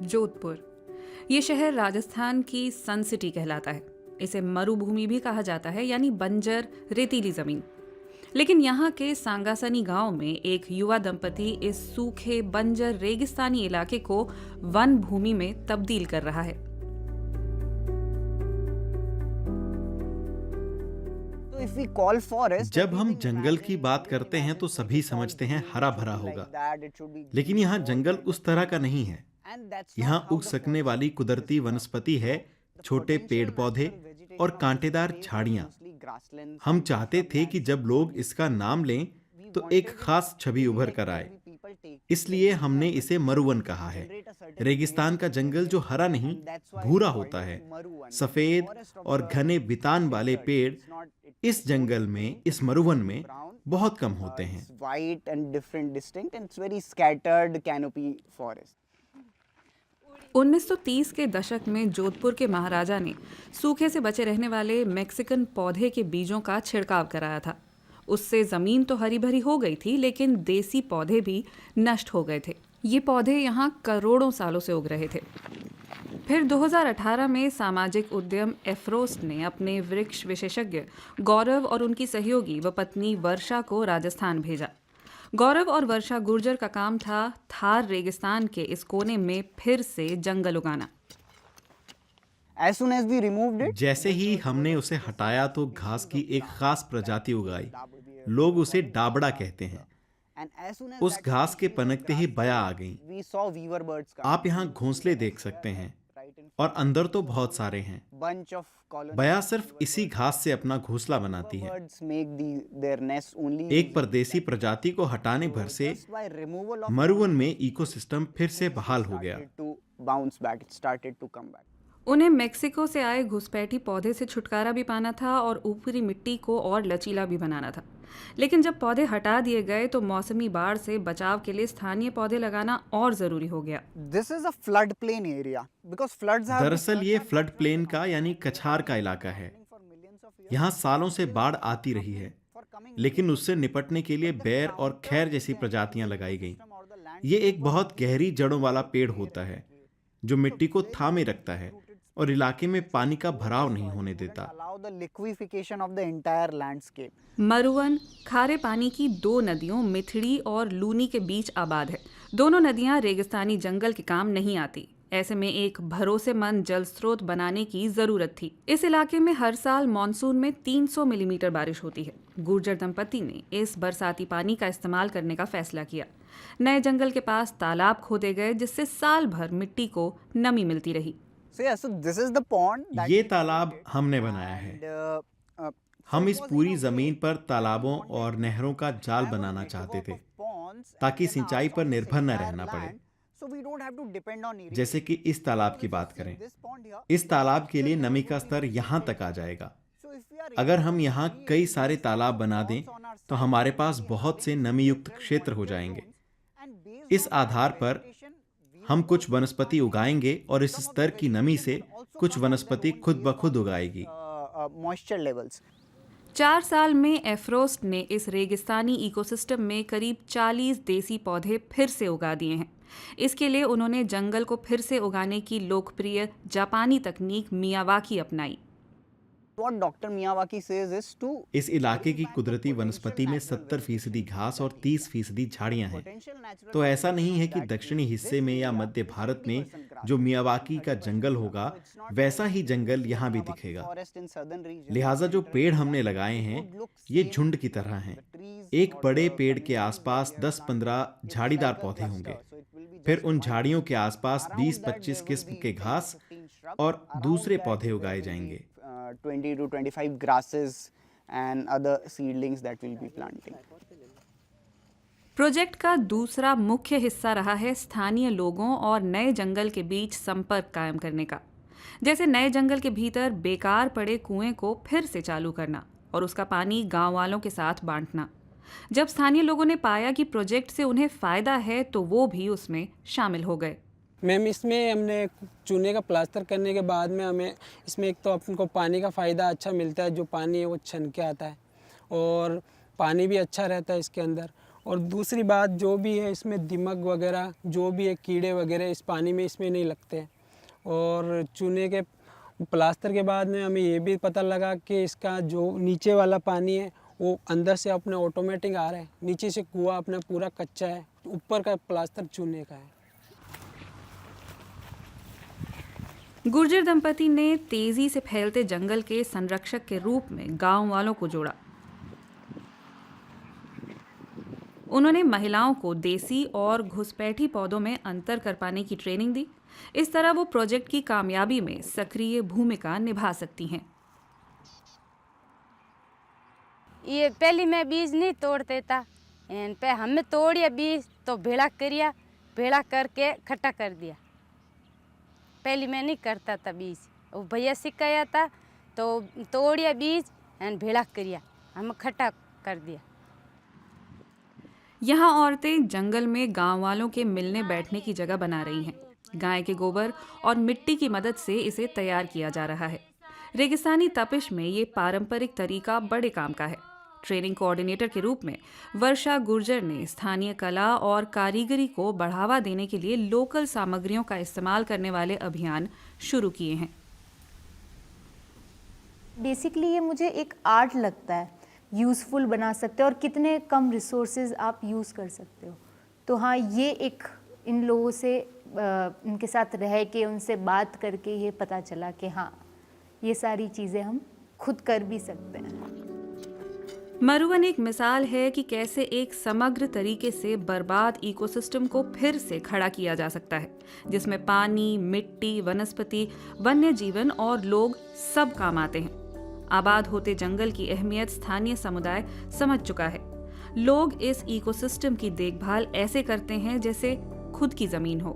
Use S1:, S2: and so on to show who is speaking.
S1: जोधपुर ये शहर राजस्थान की सन सिटी कहलाता है। इसे मरुभूमि भी कहा जाता है, यानी बंजर रेतीली जमीन। लेकिन यहाँ के सांगासनी गांव में एक युवा दंपति इस सूखे बंजर रेगिस्तानी इलाके को वन भूमि में तब्दील कर रहा है।
S2: जब हम जंगल की बात करते हैं तो सभी समझते हैं हरा भरा होगा, लेकिन यहाँ जंगल उस तरह का नहीं है। यहाँ उग सकने वाली कुदरती वनस्पति है, छोटे पेड़ पौधे और कांटेदार झाड़ियाँ। हम चाहते थे कि जब लोग इसका नाम लें तो एक खास छवि उभर कर आए, इसलिए हमने इसे मरुवन कहा है। रेगिस्तान का जंगल जो हरा नहीं भूरा होता है, सफेद और घने बितान वाले पेड़ इस जंगल में, इस मरुवन में बहुत कम होते हैं।
S1: 1930 के दशक में जोधपुर के महाराजा ने सूखे से बचे रहने वाले मैक्सिकन पौधे के बीजों का छिड़काव कराया था। उससे जमीन तो हरी भरी हो गई थी, लेकिन देसी पौधे भी नष्ट हो गए थे। ये पौधे यहाँ करोड़ों सालों से उग रहे थे। फिर 2018 में सामाजिक उद्यम एफ्रोस्ट ने अपने वृक्ष विशेषज्ञ गौरव और उनकी सहयोगी व पत्नी वर्षा को राजस्थान भेजा। गौरव और वर्षा गुर्जर का काम था थार रेगिस्तान के इस कोने में फिर से जंगल उगाना।
S2: जैसे ही हमने उसे हटाया तो घास की एक खास प्रजाति उगाई। लोग उसे डाबड़ा कहते हैं। उस घास के पनकते ही बया आ गई। आप यहाँ घोंसले देख सकते हैं और अंदर तो बहुत सारे हैं। बया सिर्फ इसी घास से अपना घोंसला बनाती है। एक परदेसी प्रजाति को हटाने भर से मरुवन में इकोसिस्टम फिर से बहाल हो गया।
S1: उन्हें मेक्सिको से आए घुसपैठी पौधे से छुटकारा भी पाना था और ऊपरी मिट्टी को और लचीला भी बनाना था। लेकिन जब पौधे हटा दिए गए तो मौसमी बाढ़ से बचाव के लिए स्थानीय पौधे लगाना और जरूरी हो गया।
S2: दरअसल ये फ्लड प्लेन का यानी कछार का इलाका है। यहाँ सालों से बाढ़ आती रही है, लेकिन उससे निपटने के लिए बेर और खैर जैसी प्रजातियां लगाई गई। ये एक बहुत गहरी जड़ों वाला पेड़ होता है जो मिट्टी को थामे रखता है और इलाके में पानी का भराव नहीं होने देता।
S1: मरुवन खारे पानी की दो नदियों मिथड़ी और लूनी के बीच आबाद है। दोनों नदियां रेगिस्तानी जंगल के काम नहीं आती। ऐसे में एक भरोसेमंद जल स्रोत बनाने की जरूरत थी। इस इलाके में हर साल मानसून में 300 मिलीमीटर बारिश होती है। गुर्जर दंपति ने इस बरसाती पानी का इस्तेमाल करने का फैसला किया। नए जंगल के पास तालाब खोदे गए, जिससे साल भर मिट्टी को नमी मिलती रही।
S2: ये तालाब हमने बनाया है। हम इस पूरी जमीन पर तालाबों और नहरों का जाल बनाना चाहते थे ताकि सिंचाई पर निर्भर न रहना पड़े। जैसे कि इस तालाब की बात करें, इस तालाब के लिए नमी का स्तर यहाँ तक आ जाएगा। अगर हम यहाँ कई सारे तालाब बना दें तो हमारे पास बहुत से नमी युक्त क्षेत्र हो जाएंगे। इस आधार पर हम कुछ वनस्पति उगाएंगे और इस स्तर की नमी से कुछ वनस्पति खुद ब खुद उगाएगी।
S1: 4 साल में एफ्रोस्ट ने इस रेगिस्तानी इकोसिस्टम में करीब 40 देसी पौधे फिर से उगा दिए हैं। इसके लिए उन्होंने जंगल को फिर से उगाने की लोकप्रिय जापानी तकनीक मियावाकी अपनाई।
S2: इस इलाके की कुदरती वनस्पति में 70% घास और 30% झाड़ियां हैं। तो ऐसा नहीं है कि दक्षिणी हिस्से में या मध्य भारत में जो मियावाकी का जंगल होगा वैसा ही जंगल यहाँ भी दिखेगा। लिहाजा जो पेड़ हमने लगाए हैं ये झुंड की तरह हैं। एक बड़े पेड़ के आसपास 10-15 झाड़ीदार पौधे होंगे। फिर उन झाड़ियों के आसपास 20-25 किस्म के घास और दूसरे पौधे उगाए जाएंगे।
S3: 20 to 25 grasses and other seedlings that we'll be planting.
S1: Project का दूसरा मुख्य हिस्सा रहा है स्थानीय लोगों और नए जंगल के बीच संपर्क कायम करने का। जैसे नए जंगल के भीतर बेकार पड़े कुएं को फिर से चालू करना और उसका पानी गांव वालों के साथ बांटना। जब स्थानीय लोगों ने पाया कि प्रोजेक्ट से उन्हें फायदा है तो वो भी उसमें शामिल हो गए।
S4: मैम, इसमें हमने चूने का प्लास्टर करने के बाद में हमें इसमें एक तो अपन को पानी का फ़ायदा अच्छा मिलता है। जो पानी है वो छन के आता है और पानी भी अच्छा रहता है इसके अंदर। और दूसरी बात जो भी है इसमें दीमक वगैरह जो भी है कीड़े वगैरह इस पानी में इसमें नहीं लगते। और चूने के प्लास्टर के बाद में हमें ये भी पता लगा कि इसका जो नीचे वाला पानी है वो अंदर से अपने ऑटोमेटिक आ रहा है, नीचे से कुआं अपना पूरा कच्चा है, ऊपर का प्लास्टर चूने का है।
S1: गुर्जर दंपति ने तेजी से फैलते जंगल के संरक्षक के रूप में गांव वालों को जोड़ा। उन्होंने महिलाओं को देसी और घुसपैठी पौधों में अंतर कर पाने की ट्रेनिंग दी। इस तरह वो प्रोजेक्ट की कामयाबी में सक्रिय भूमिका निभा सकती हैं।
S5: ये पहले मैं बीज नहीं तोड़ते था, पे हमें तोड़िया बीज तो भेड़ा करिया, भेड़ा करके खट्टा कर दिया। पहले मैं नहीं करता था बीज, वो भैया सिखाया था तो तोड़िया बीज एंड भेड़ा करिया, हम खट्टा कर दिया।
S1: यहाँ औरतें जंगल में गांव वालों के मिलने बैठने की जगह बना रही हैं। गाय के गोबर और मिट्टी की मदद से इसे तैयार किया जा रहा है। रेगिस्तानी तपिश में ये पारंपरिक तरीका बड़े काम का है। ट्रेनिंग कोऑर्डिनेटर के रूप में वर्षा गुर्जर ने स्थानीय कला और कारीगरी को बढ़ावा देने के लिए लोकल सामग्रियों का इस्तेमाल करने वाले अभियान शुरू किए हैं।
S6: बेसिकली ये मुझे एक आर्ट लगता है, यूज़फुल बना सकते हो और कितने कम रिसोर्सेज आप यूज़ कर सकते हो। तो हाँ, ये एक इन लोगों से इनके साथ रह के उनसे बात करके ये पता चला कि हाँ, ये सारी चीज़ें हम खुद कर भी सकते हैं।
S1: मरुवन एक मिसाल है कि कैसे एक समग्र तरीके से बर्बाद इकोसिस्टम को फिर से खड़ा किया जा सकता है, जिसमें पानी, मिट्टी, वनस्पति, वन्य जीवन और लोग सब काम आते हैं। आबाद होते जंगल की अहमियत स्थानीय समुदाय समझ चुका है। लोग इस इकोसिस्टम की देखभाल ऐसे करते हैं जैसे खुद की जमीन हो।